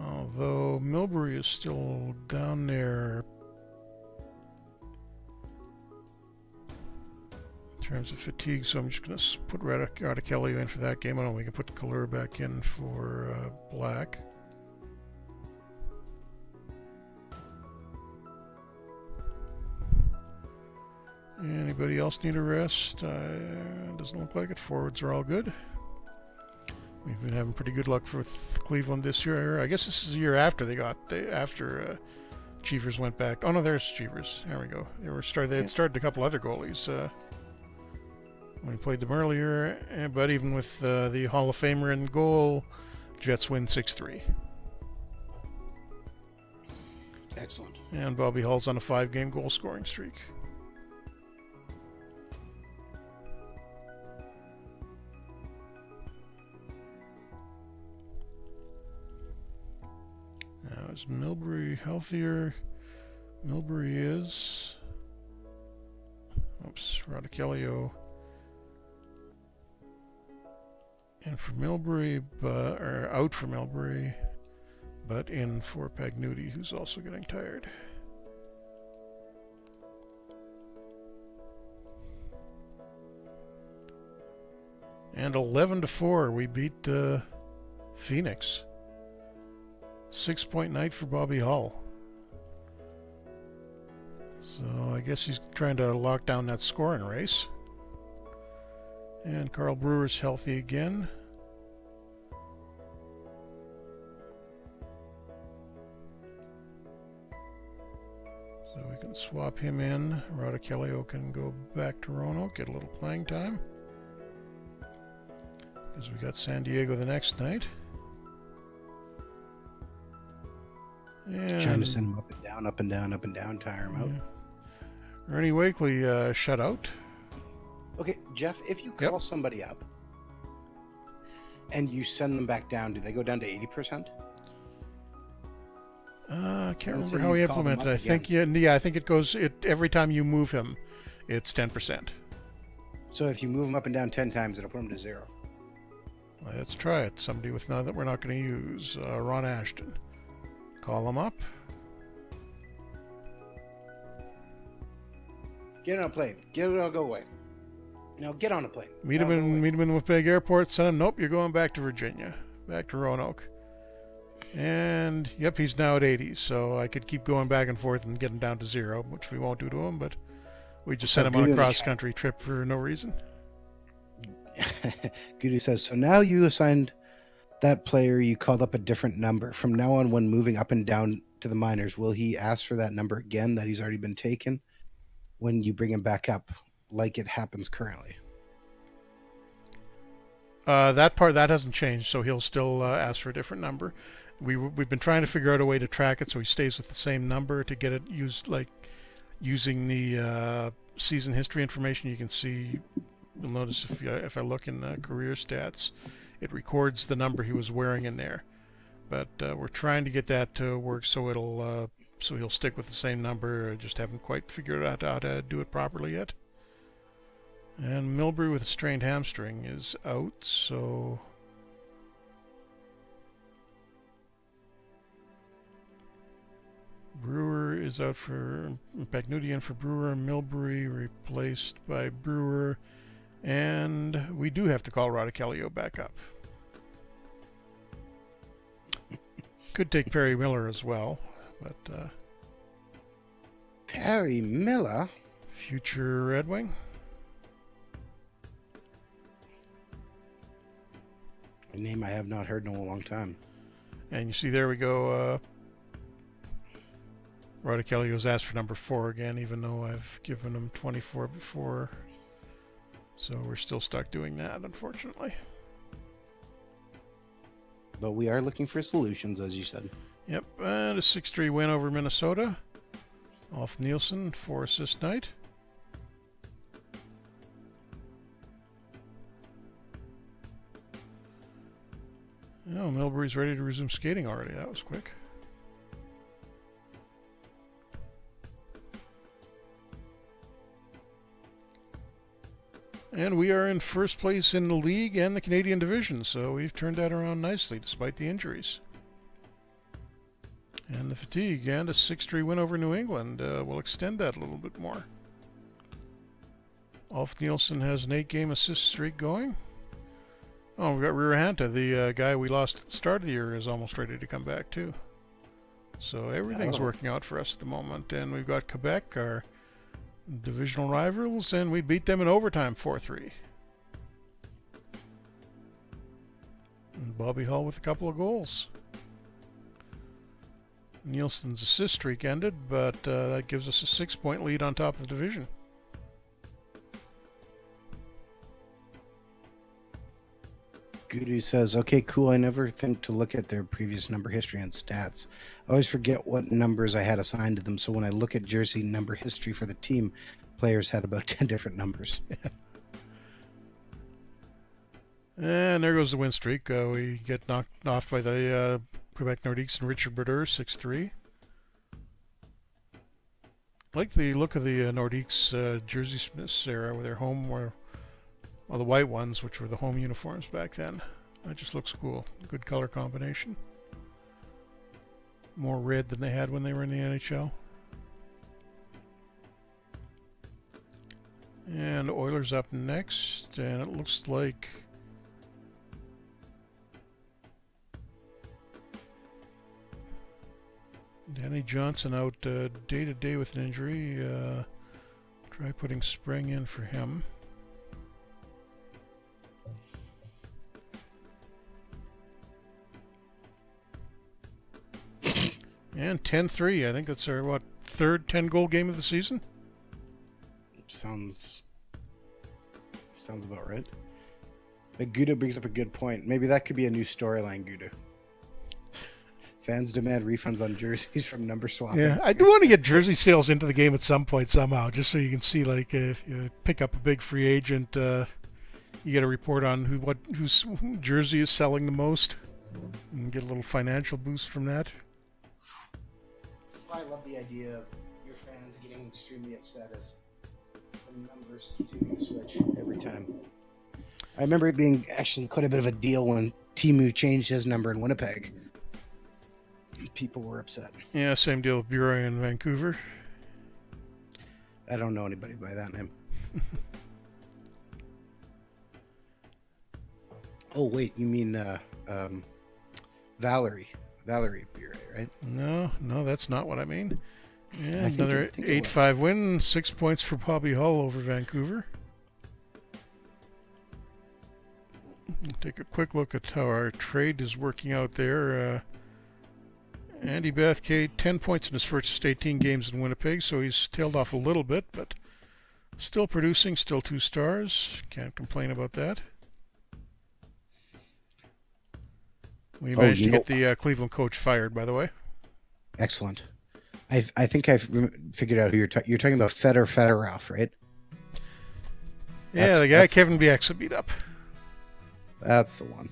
[SPEAKER 2] Although Milbury is still down there in terms of fatigue, so I'm just going to put Rodicelio in for that game. I don't know, we can put Kalur back in for Black. Anybody else need a rest? Doesn't look like it. Forwards are all good. We've been having pretty good luck with Cleveland this year. I guess this is the year after after Cheevers went back. Oh no, there's Cheevers. There we go. They had started a couple other goalies when we played them earlier. But even with the Hall of Famer in goal, Jets win 6-3.
[SPEAKER 1] Excellent.
[SPEAKER 2] And Bobby Hull's on a 5-game goal scoring streak. Now, is Milbury healthier? Milbury is. Oops, Radicchio in for Milbury, or out for Milbury, but in for Pagnuti, who's also getting tired. And 11-4, we beat Phoenix. 6-point night for Bobby Hull. So I guess he's trying to lock down that scoring race. And Carl Brewer's healthy again. So we can swap him in. Radicchio can go back to Roanoke, get a little playing time. Because we got San Diego the next night. And
[SPEAKER 1] trying to send him up and down, up and down, up and down, tire him out.
[SPEAKER 2] Ernie Wakely shut out.
[SPEAKER 1] Okay, Jeff, if you call somebody up and you send them back down, do they go down to 80%?
[SPEAKER 2] I can't remember how he implemented it. I think I think it goes every time you move him, it's 10%.
[SPEAKER 1] So if you move him up and down 10 times, it'll put him to 0.
[SPEAKER 2] Let's try it. Somebody with none that we're not going to use. Ron Ashton. Call him up.
[SPEAKER 1] Get on a plane. Go away. No, get on a plane.
[SPEAKER 2] Meet him in Winnipeg Airport. Send him. Nope, you're going back to Virginia. Back to Roanoke. And, yep, he's now at 80. So I could keep going back and forth and get him down to 0, which we won't do to him, but we just sent him on a cross-country trip for no reason.
[SPEAKER 1] Goody says, so now you assigned that player, you called up a different number. From now on, when moving up and down to the minors, will he ask for that number again that he's already been taken when you bring him back up, like it happens currently?
[SPEAKER 2] That hasn't changed, so he'll still ask for a different number. We've been trying to figure out a way to track it so he stays with the same number to get it used, like using the season history information. You can see, you'll notice if I look in the career stats, it records the number he was wearing in there. But we're trying to get that to work so it'll so he'll stick with the same number. I just haven't quite figured out how to do it properly yet. And Milbury with a strained hamstring is out, so Brewer is out for Pagnuti in for Brewer. Milbury replaced by Brewer. And we do have to call Radicchio back up. Could take Perry Miller as well, but
[SPEAKER 1] Perry Miller?
[SPEAKER 2] Future Red Wing.
[SPEAKER 1] A name I have not heard in a long time.
[SPEAKER 2] And you see there we go. Radicchio's asked for number 4 again, even though I've given him 24 before. So we're still stuck doing that, unfortunately.
[SPEAKER 1] But we are looking for solutions, as you said.
[SPEAKER 2] Yep, and a 6-3 win over Minnesota. Ulf Nilsson, 4-assist night. Oh, Milbury's ready to resume skating already. That was quick. And we are in first place in the league and the Canadian division, so we've turned that around nicely despite the injuries. And the fatigue, and a 6-3 win over New England will extend that a little bit more. Ulf Nilsson has an 8-game assist streak going. Oh, we've got Rirahanta, the guy we lost at the start of the year, is almost ready to come back too. So everything's working out for us at the moment. And we've got Quebec, our divisional rivals, and we beat them in overtime 4-3. And Bobby Hull with a couple of goals. Nielsen's assist streak ended, but that gives us a 6-point lead on top of the division.
[SPEAKER 1] Gudu says, okay, cool. I never think to look at their previous number history and stats. I always forget what numbers I had assigned to them. So when I look at jersey number history for the team, players had about 10 different numbers.
[SPEAKER 2] And there goes the win streak. We get knocked off by the Quebec Nordiques and Richard Brodeur, 6-3. like the look of the Nordiques jersey Smiths era with their home, the white ones, which were the home uniforms back then. That just looks cool. Good color combination. More red than they had when they were in the NHL. And Oilers up next, and it looks like Danny Johnson out day to day with an injury. Try putting Spring in for him. And 10-3. I think that's our, third 10-goal game of the season?
[SPEAKER 1] Sounds about right. But Guda brings up a good point. Maybe that could be a new storyline, Guda. Fans demand refunds on jerseys from number swapping.
[SPEAKER 2] Yeah, I do want to get jersey sales into the game at some point somehow, just so you can see, like, if you pick up a big free agent, you get a report on whose jersey is selling the most, and get a little financial boost from that.
[SPEAKER 1] I love the idea of your fans getting extremely upset as the numbers continue to switch every time. I remember it being actually quite a bit of a deal when Timu changed his number in Winnipeg. People were upset.
[SPEAKER 2] Yeah, same deal with Bureau in Vancouver.
[SPEAKER 1] I don't know anybody by that name. Oh, wait, you mean Valerie Bureau, right?
[SPEAKER 2] No, that's not what I mean. Yeah, another 8-5 win, 6 points for Bobby Hull over Vancouver. Take a quick look at how our trade is working out there. Andy Bathgate, 10 points in his first 18 games in Winnipeg, so he's tailed off a little bit, but still producing, still 2 stars. Can't complain about that. We managed to get the Cleveland coach fired, by the way.
[SPEAKER 1] Excellent. I think I've figured out who you're talking about. Fedorov, right?
[SPEAKER 2] Yeah, the guy Kevin Bieksa beat up.
[SPEAKER 1] That's the one.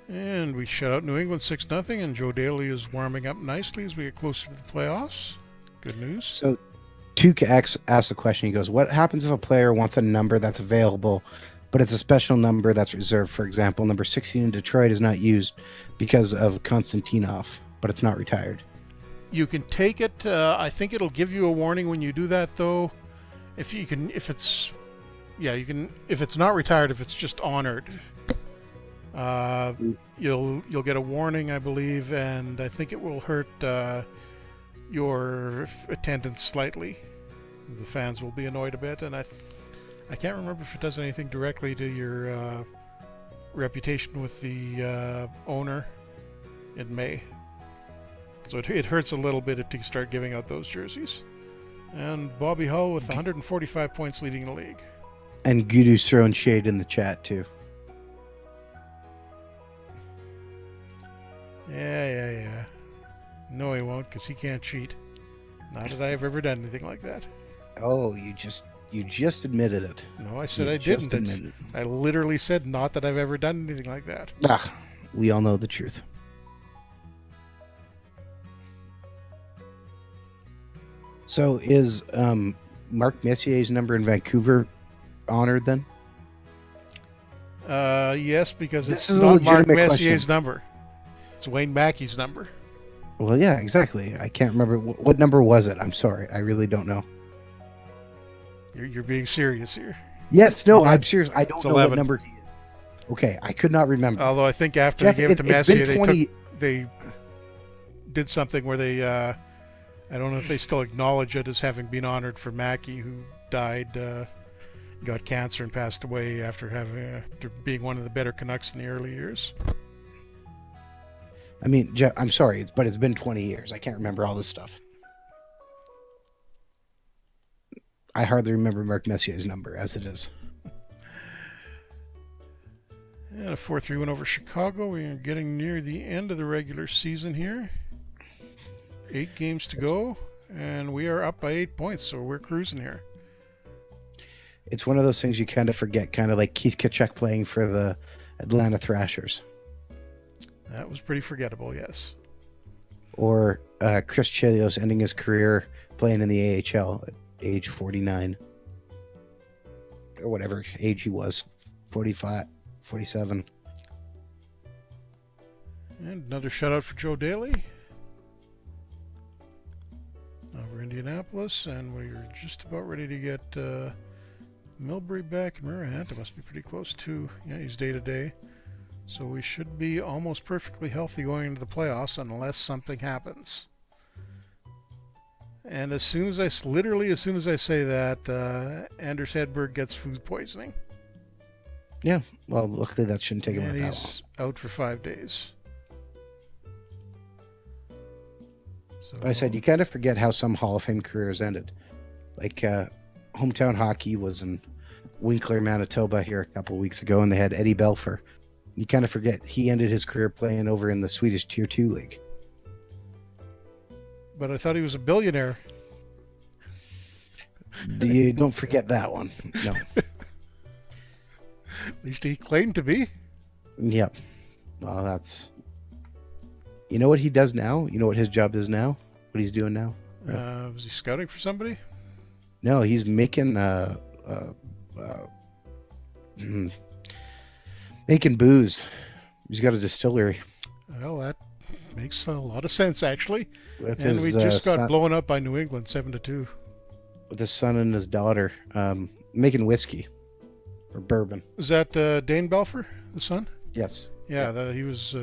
[SPEAKER 2] And we shut out New England 6-0, and Joe Daly is warming up nicely as we get closer to the playoffs. Good news.
[SPEAKER 1] So, Tuke asks a question. He goes, what happens if a player wants a number that's available, but it's a special number that's reserved? For example, number 16 in Detroit is not used because of Konstantinov, but it's not retired.
[SPEAKER 2] You can take it. I think it'll give you a warning when you do that, though. If it's not retired, if it's just honored. You'll get a warning, I believe, and I think it will hurt your attendance slightly. The fans will be annoyed a bit, and I can't remember if it does anything directly to your reputation with the owner in May. So it hurts a little bit to start giving out those jerseys. And Bobby Hull with 145 points leading the league.
[SPEAKER 1] And Gudu's throwing shade in the chat, too.
[SPEAKER 2] Yeah. No, he won't, because he can't cheat. Not that I have ever done anything like that.
[SPEAKER 1] Oh, you just admitted it.
[SPEAKER 2] No, I said I didn't. I literally said not that I've ever done anything like that.
[SPEAKER 1] We all know the truth. So is Mark Messier's number in Vancouver honored then?
[SPEAKER 2] Yes, because it's not Mark Messier's number. It's Wayne Mackey's number.
[SPEAKER 1] Well, yeah, exactly. I can't remember. What number was it? I'm sorry. I really don't know.
[SPEAKER 2] You're being serious here.
[SPEAKER 1] Yes, no, I'm serious. I don't know
[SPEAKER 2] 11.
[SPEAKER 1] what number he is. Okay, I could not remember.
[SPEAKER 2] Although I think after they gave it to Messier, they did something where they... I don't know if they still acknowledge it as having been honored for Mackey, who died, got cancer and passed away after being one of the better Canucks in the early years.
[SPEAKER 1] I mean, Jeff, I'm sorry, but it's been 20 years. I can't remember all this stuff. I hardly remember Mark Messier's number as it is.
[SPEAKER 2] And a 4-3 win over Chicago. We are getting near the end of the regular season here. 8 games to go, and we are up by 8 points, so we're cruising here.
[SPEAKER 1] It's one of those things you kind of forget, kind of like Keith Tkachuk playing for the Atlanta Thrashers.
[SPEAKER 2] That was pretty forgettable, yes.
[SPEAKER 1] Or Chris Chelios ending his career playing in the AHL at age 49. Or whatever age he was. 45, 47.
[SPEAKER 2] And another shutout for Joe Daly. Over Indianapolis, and we're just about ready to get Milbury back. And Marahanta must be pretty close too. Yeah, he's day-to-day. So we should be almost perfectly healthy going into the playoffs unless something happens. And as soon as I say that, Anders Hedberg gets food poisoning.
[SPEAKER 1] Yeah, well, luckily that shouldn't take him
[SPEAKER 2] and
[SPEAKER 1] that long.
[SPEAKER 2] He's out for 5 days. So,
[SPEAKER 1] I said, you kind of forget how some Hall of Fame careers ended. Like, hometown hockey was in Winkler, Manitoba here a couple of weeks ago, and they had Eddie Belfour. You kind of forget he ended his career playing over in the Swedish Tier 2 league.
[SPEAKER 2] But I thought he was a billionaire.
[SPEAKER 1] You don't forget that one. No.
[SPEAKER 2] At least he claimed to be.
[SPEAKER 1] Yep. Well, that's... You know what he does now? You know what his job is now? What he's doing now?
[SPEAKER 2] Was he scouting for somebody?
[SPEAKER 1] No, he's making making booze. He's got a distillery.
[SPEAKER 2] Well, that makes a lot of sense, actually.
[SPEAKER 1] With
[SPEAKER 2] and
[SPEAKER 1] his,
[SPEAKER 2] we just got
[SPEAKER 1] son,
[SPEAKER 2] blown up by New England, 7-2.
[SPEAKER 1] with his son and his daughter, making whiskey or bourbon.
[SPEAKER 2] Is that Dane Belfour, the son?
[SPEAKER 1] Yes.
[SPEAKER 2] Yeah, he was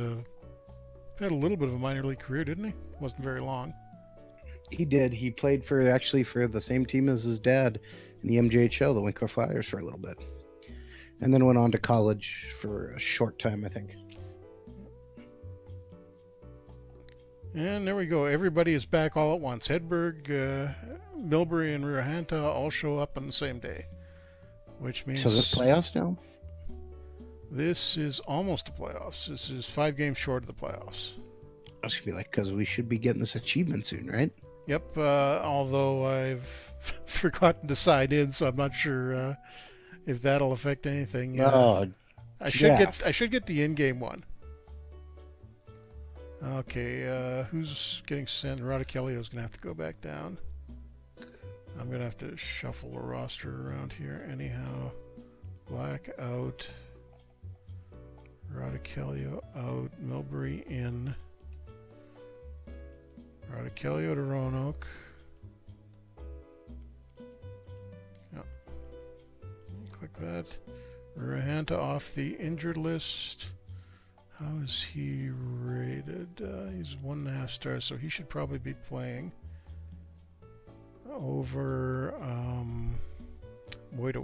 [SPEAKER 2] had a little bit of a minor league career, didn't he? Wasn't very long.
[SPEAKER 1] He did. He played for the same team as his dad in the MJHL, the Winkler Flyers, for a little bit. And then went on to college for a short time, I think.
[SPEAKER 2] And there we go. Everybody is back all at once. Hedberg, Milbury, and Marahanta all show up on the same day. Which means...
[SPEAKER 1] So this playoffs now?
[SPEAKER 2] This is almost the playoffs. This is 5 games short of the playoffs.
[SPEAKER 1] That's going to be like, because we should be getting this achievement soon, right?
[SPEAKER 2] Yep, although I've forgotten to sign in, so I'm not sure if that'll affect anything. I should get the in-game one. Okay, who's getting sent? Rodicelio is going to have to go back down. I'm going to have to shuffle the roster around here. Anyhow, Black out. Rodicelio out. Milbury in. Rodicelio to Roanoke. Yep. Click that. Marahanta off the injured list. How is he rated? He's 1.5 stars, so he should probably be playing over WHA.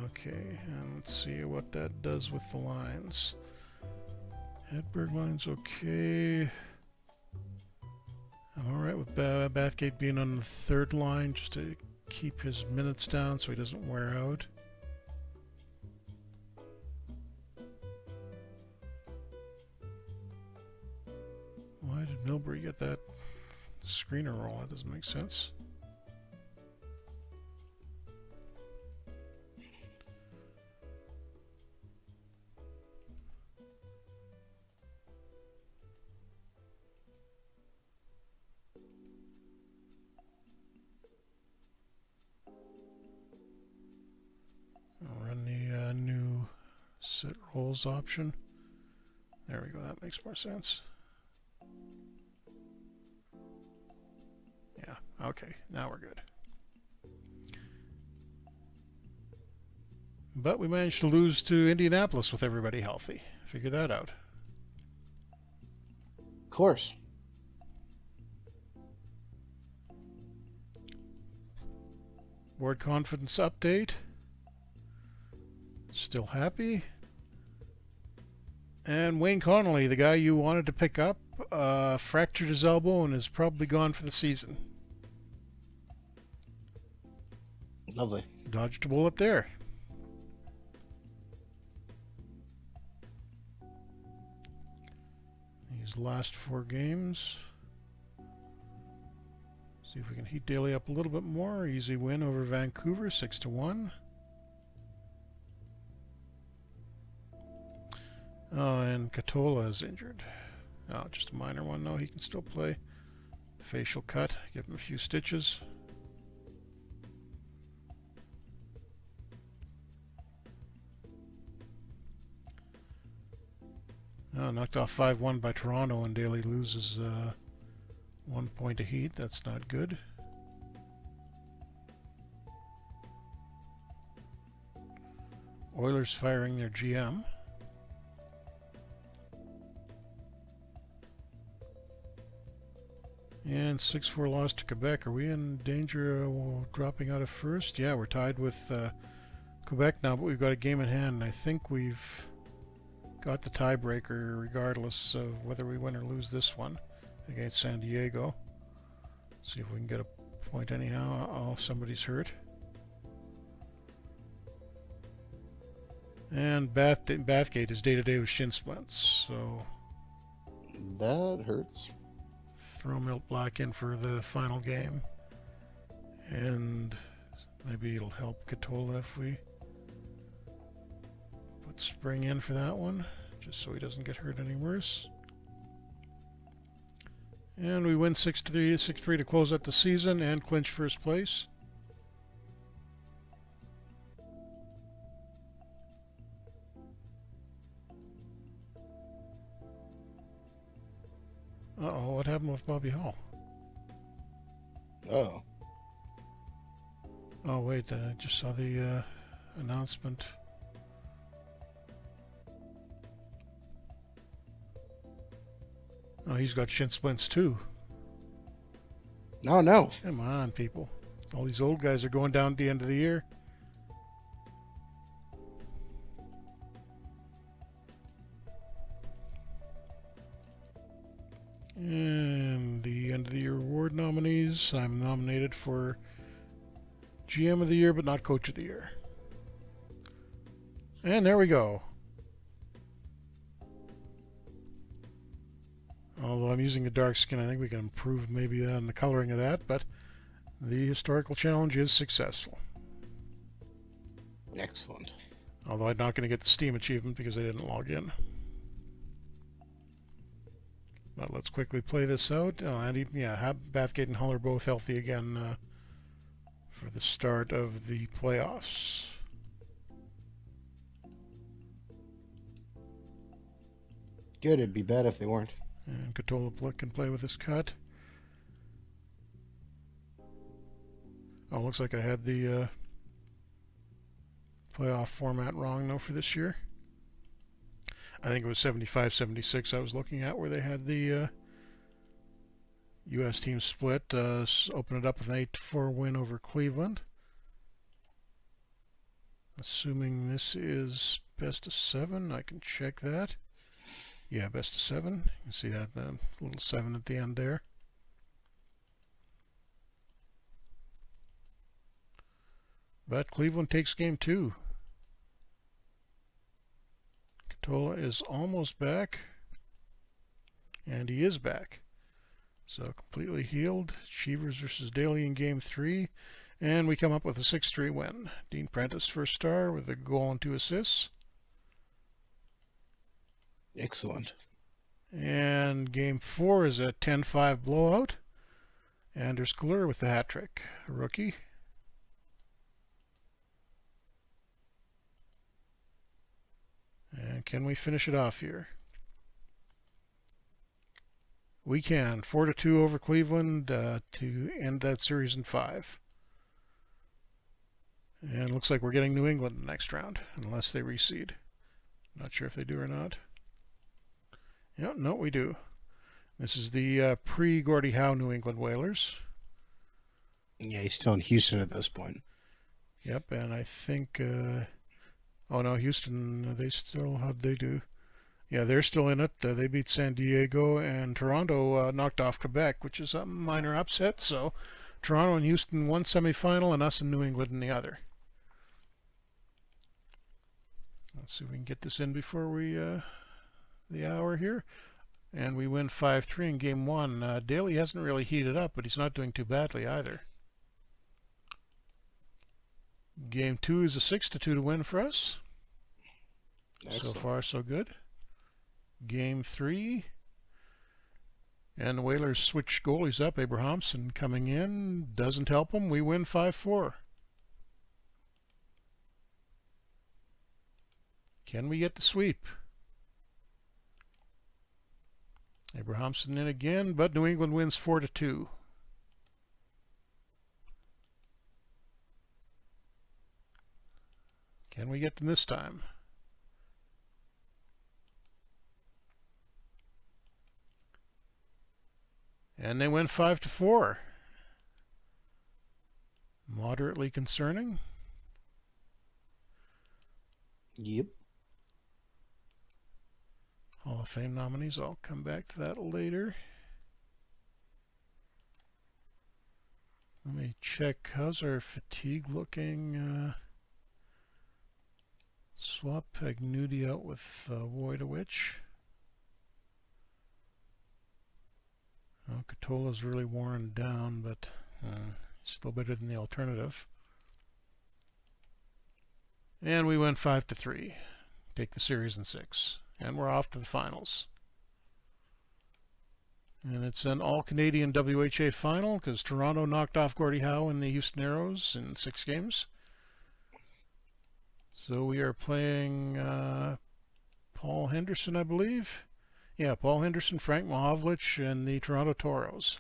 [SPEAKER 2] Okay, and let's see what that does with the lines. Hedberg line's okay. I'm alright with Bathgate being on the 3rd line just to keep his minutes down so he doesn't wear out. Why did Milbury get that screener roll? That doesn't make sense. I'll run the new set rolls option. There we go, that makes more sense. Yeah, okay, now we're good. But we managed to lose to Indianapolis with everybody healthy. Figure that out.
[SPEAKER 1] Of course.
[SPEAKER 2] Board confidence update. Still happy. And Wayne Connolly, the guy you wanted to pick up, fractured his elbow and is probably gone for the season.
[SPEAKER 1] Lovely.
[SPEAKER 2] Dodged a bullet there. These last 4 games. See if we can heat Daly up a little bit more. Easy win over Vancouver, 6-1. Oh, and Katola is injured. Oh, just a minor one. No, he can still play. Facial cut. Give him a few stitches. Oh, knocked off 5-1 by Toronto, and Daly loses 1 point of heat. That's not good. Oilers firing their GM. And 6-4 loss to Quebec. Are we in danger of dropping out of first? Yeah, we're tied with Quebec now, but we've got a game in hand. And I think we've got the tiebreaker regardless of whether we win or lose this one against San Diego. See if we can get a point anyhow. Oh, somebody's hurt. And Bathgate is day-to-day with shin splints, so
[SPEAKER 1] that hurts.
[SPEAKER 2] Throw Milt Black in for the final game. And maybe it'll help Katola if we put Spring in for that one, just so he doesn't get hurt any worse. And we win 6-3 to close out the season and clinch first place. Uh-oh, what happened with Bobby Hall?
[SPEAKER 1] Oh.
[SPEAKER 2] Oh, wait, I just saw the announcement. Oh, he's got shin splints too.
[SPEAKER 1] Oh, no.
[SPEAKER 2] Come on, people. All these old guys are going down at the end of the year. And the end of the year award nominees. I'm nominated for GM of the year, but not Coach of the year. And there we go. Although I'm using a dark skin, I think we can improve maybe on the coloring of that, but the historical challenge is successful.
[SPEAKER 1] Excellent.
[SPEAKER 2] Although I'm not going to get the Steam achievement because I didn't log in. But let's quickly play this out. Bathgate and Hull are both healthy again for the start of the playoffs.
[SPEAKER 1] Good. It'd be bad if they weren't.
[SPEAKER 2] And Katola can play with his cut. Oh, looks like I had the playoff format wrong, though, for this year. I think it was 75-76 I was looking at, where they had the U.S. team split. Open it up with an 8-4 win over Cleveland. Assuming this is best of 7, I can check that. Yeah, best of 7. You can see that little 7 at the end there. But Cleveland takes game 2. Katola is almost back, and he is back. So completely healed. Cheevers versus Daly in game 3, and we come up with a 6-3 win. Dean Prentice first star with a goal and 2 assists.
[SPEAKER 1] Excellent.
[SPEAKER 2] And game 4 is a 10-5 blowout. Anders Klur with the hat trick, a rookie. And can we finish it off here? We can. 4-2 over Cleveland to end that series in 5. And it looks like we're getting New England in the next round, unless they reseed. Not sure if they do or not. Yeah, no, we do. This is the pre-Gordie Howe New England Whalers.
[SPEAKER 1] Yeah, he's still in Houston at this point.
[SPEAKER 2] Yep, and I think... oh no, Houston, how'd they do? Yeah, they're still in it. They beat San Diego, and Toronto knocked off Quebec, which is a minor upset. So Toronto and Houston one semifinal, and us and New England in the other. Let's see if we can get this in before we the hour here. And we win 5-3 in game 1. Daly hasn't really heated up, but he's not doing too badly either. Game 2 is a 6-2 to win for us.
[SPEAKER 1] Excellent.
[SPEAKER 2] So far, so good. Game 3. And the Whalers switch goalies up. Abrahamson coming in. Doesn't help them. We win 5-4. Can we get the sweep? Abrahamson in again, but New England wins 4-2. Can we get them this time? And they win 5-4. Moderately concerning.
[SPEAKER 1] Yep.
[SPEAKER 2] Hall of Fame nominees, I'll come back to that later. Let me check, how's our fatigue looking? Swap Pagnuti out with WHA. Oh, Catola's really worn down, but still better than the alternative. And we win 5-3. Take the series in 6. And we're off to the finals. And it's an all-Canadian WHA final because Toronto knocked off Gordie Howe and the Houston Aeros in 6 games. So we are playing Paul Henderson, I believe. Yeah, Paul Henderson, Frank Mahovlich, and the Toronto Toros.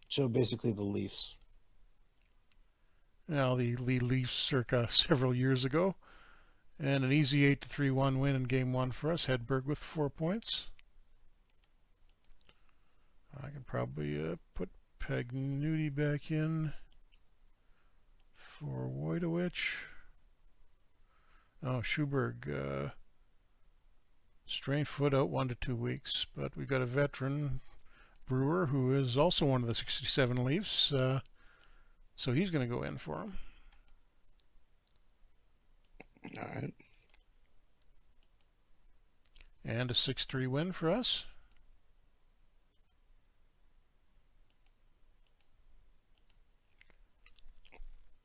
[SPEAKER 1] So basically the Leafs.
[SPEAKER 2] Now the Leafs circa several years ago. And an easy 8-3-1 win in Game 1 for us. Hedberg with 4 points. I can probably put Pagnuti back in for Wojtowicz. Oh, Schuberg, strained foot out 1 to 2 weeks. But we've got a veteran, Brewer, who is also one of the 67 Leafs. So he's going to go in for him.
[SPEAKER 1] All right.
[SPEAKER 2] And a 6-3 win for us.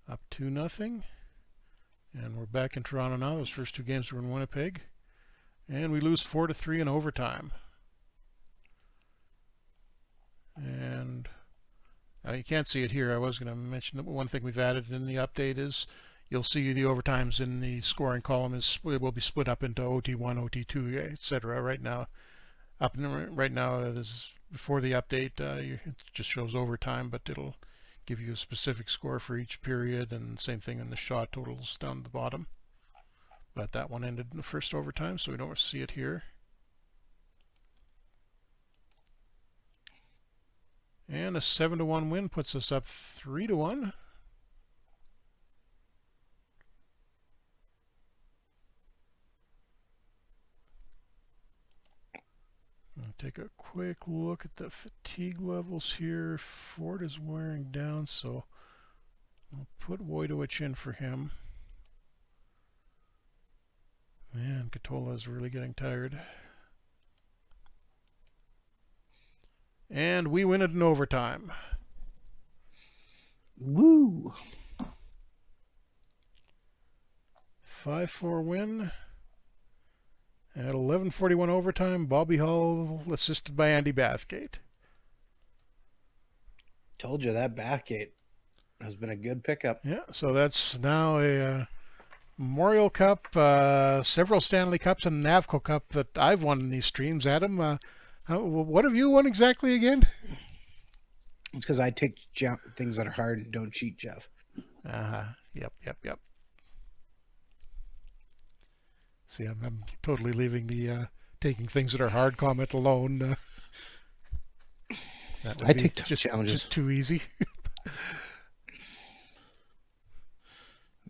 [SPEAKER 2] Up 2-0. And we're back in Toronto now. Those first 2 games were in Winnipeg. And we lose 4-3 in overtime. And you can't see it here. I was going to mention that one thing we've added in the update is you'll see the overtimes in the scoring column will be split up into OT1, OT2, etc. Right now, this is before the update. It just shows overtime, but it'll give you a specific score for each period, and same thing in the shot totals down at the bottom. But that one ended in the first overtime, so we don't see it here. And a 7-1 win puts us up 3-1. I'll take a quick look at the fatigue levels here. Ford is wearing down, so I'll put Wojtowicz in for him. Man, Catola is really getting tired. And we win it in overtime.
[SPEAKER 1] Woo!
[SPEAKER 2] 5-4 win. At 11:41 overtime, Bobby Hull assisted by Andy Bathgate.
[SPEAKER 1] Told you that Bathgate has been a good pickup.
[SPEAKER 2] Yeah, so that's now a Memorial Cup, several Stanley Cups, and an Avco Cup that I've won in these streams. Adam, what have you won exactly again?
[SPEAKER 1] It's because I take things that are hard and don't cheat, Jeff.
[SPEAKER 2] Yep. See, I'm totally leaving the taking things that are hard comment alone. That would
[SPEAKER 1] I
[SPEAKER 2] be
[SPEAKER 1] take tough challenges.
[SPEAKER 2] Just too easy.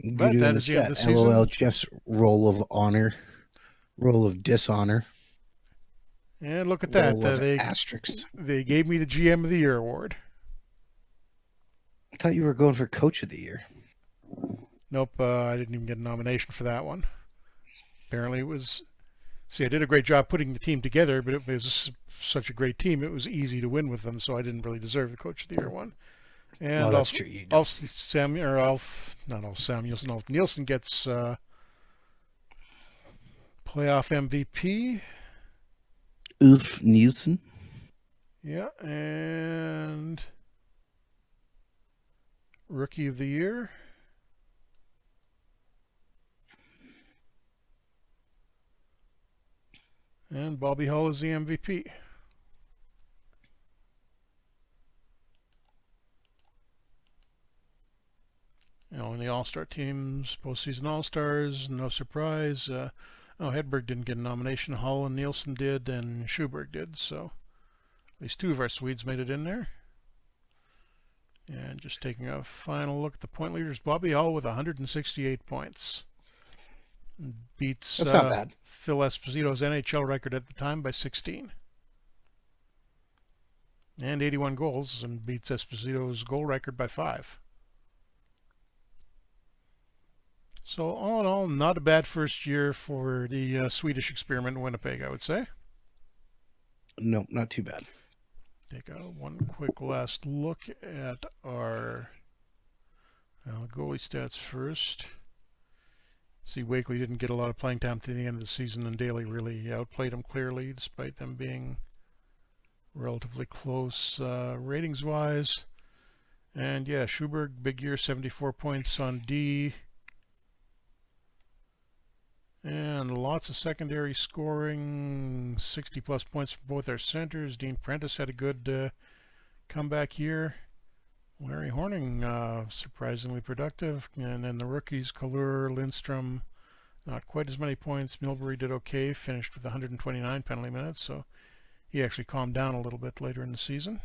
[SPEAKER 1] But that is the end of the season. LOL, Jeff's roll of dishonor.
[SPEAKER 2] And look at that.
[SPEAKER 1] Asterisks.
[SPEAKER 2] They gave me the GM of the Year award.
[SPEAKER 1] I thought you were going for Coach of the Year.
[SPEAKER 2] Nope, I didn't even get a nomination for that one. Apparently it was... See, I did a great job putting the team together, but it was such a great team, it was easy to win with them, so I didn't really deserve the Coach of the Year one. And
[SPEAKER 1] that's true.
[SPEAKER 2] Ulf Nilsson gets Playoff MVP.
[SPEAKER 1] Ulf Nilsson.
[SPEAKER 2] Yeah, and Rookie of the Year. And Bobby Hull is the MVP. In the All-Star teams, postseason All-Stars, no surprise. Hedberg didn't get a nomination. Hull and Nilsson did, and Schuberg did. So at least two of our Swedes made it in there. And just taking a final look at the point leaders, Bobby Hull with 168 points. Beats
[SPEAKER 1] That's not bad.
[SPEAKER 2] Phil Esposito's NHL record at the time by 16. And 81 goals, and beats Esposito's goal record by 5. So all in all, not a bad first year for the Swedish experiment in Winnipeg, I would say.
[SPEAKER 1] No, not too bad.
[SPEAKER 2] Take one quick last look at our goalie stats first. See, Wakely didn't get a lot of playing time to the end of the season, and Daly really outplayed him clearly, despite them being relatively close ratings-wise. And yeah, Schuberg, big year, 74 points on D. And lots of secondary scoring, 60-plus points for both our centers. Dean Prentice had a good comeback year. Larry Horning, surprisingly productive. And then the rookies, Kalur, Lindstrom, not quite as many points. Milbury did okay, finished with 129 penalty minutes, so he actually calmed down a little bit later in the season.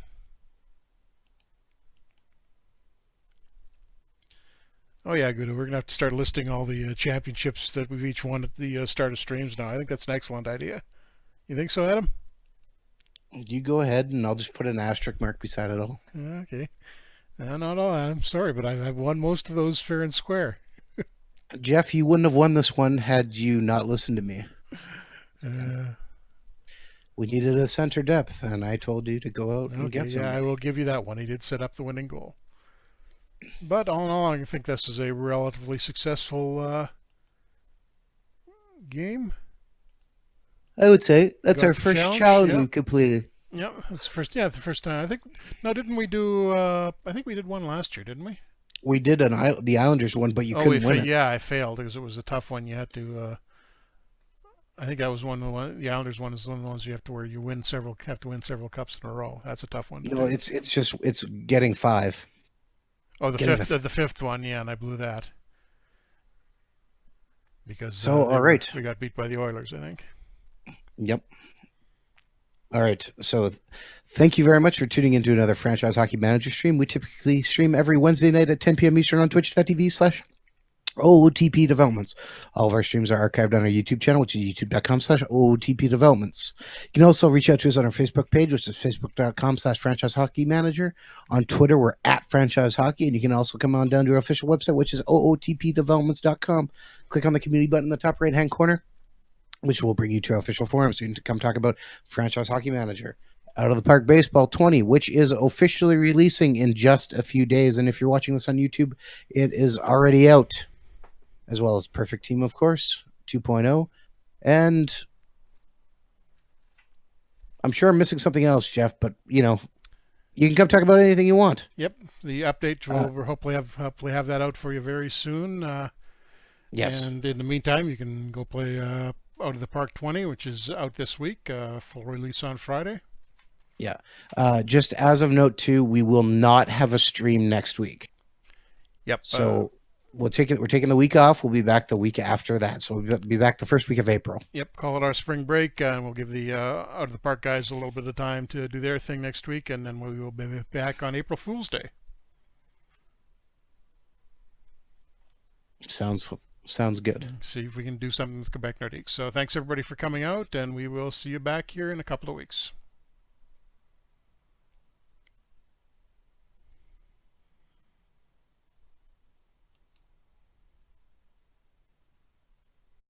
[SPEAKER 2] Oh yeah, good. We're going to have to start listing all the championships that we've each won at the start of streams now. I think that's an excellent idea. You think so, Adam?
[SPEAKER 1] You go ahead, and I'll just put an asterisk mark beside it all.
[SPEAKER 2] Okay. Not all. I'm sorry, but I've won most of those fair and square.
[SPEAKER 1] Jeff, you wouldn't have won this one had you not listened to me. We needed a center depth, and I told you to go out and get some.
[SPEAKER 2] Yeah, I will give you that one. He did set up the winning goal. But all in all, I think this is a relatively successful game.
[SPEAKER 1] I would say that's our first challenge we completed.
[SPEAKER 2] Yeah, that's the first time. I think. No, didn't we do? I think we did one last year, didn't we?
[SPEAKER 1] We did the Islanders one, but you couldn't win it.
[SPEAKER 2] Yeah, I failed because it was a tough one. You had to. I think that was the Islanders one is one of the ones you have to where you have to win several cups in a row. That's a tough one.
[SPEAKER 1] No, it's getting 5.
[SPEAKER 2] Oh, the fifth one, yeah, and I blew that because
[SPEAKER 1] all right,
[SPEAKER 2] we got beat by the Oilers, I think.
[SPEAKER 1] Yep. All right, so thank you very much for tuning into another Franchise Hockey Manager stream. We typically stream every Wednesday night at 10 p.m. Eastern on twitch.tv/OOTP Developments. All of our streams are archived on our YouTube channel, which is youtube.com/OOTP Developments. You can also reach out to us on our Facebook page, which is facebook.com/Franchise Hockey Manager. On Twitter, we're at Franchise Hockey, and you can also come on down to our official website, which is OOTPdevelopments.com. Click on the community button in the top right-hand corner, which will bring you to our official forum so you can come talk about Franchise Hockey Manager. Out of the Park Baseball 20, which is officially releasing in just a few days. And if you're watching this on YouTube, it is already out, as well as Perfect Team, of course, 2.0. And I'm sure I'm missing something else, Jeff, but, you can come talk about anything you want.
[SPEAKER 2] Yep, the update, we'll hopefully have that out for you very soon.
[SPEAKER 1] Yes.
[SPEAKER 2] And in the meantime, you can go play Out of the Park 20, which is out this week, full release on Friday.
[SPEAKER 1] Yeah. Just as of note, too, we will not have a stream next week.
[SPEAKER 2] Yep.
[SPEAKER 1] So we're taking the week off. We'll be back the week after that. So we'll be back the first week of April.
[SPEAKER 2] Yep. Call it our spring break. And we'll give the Out of the Park guys a little bit of time to do their thing next week. And then we will be back on April Fool's Day.
[SPEAKER 1] Sounds good.
[SPEAKER 2] See if we can do something with Quebec Nordique. So thanks everybody for coming out, and we will see you back here in a couple of weeks.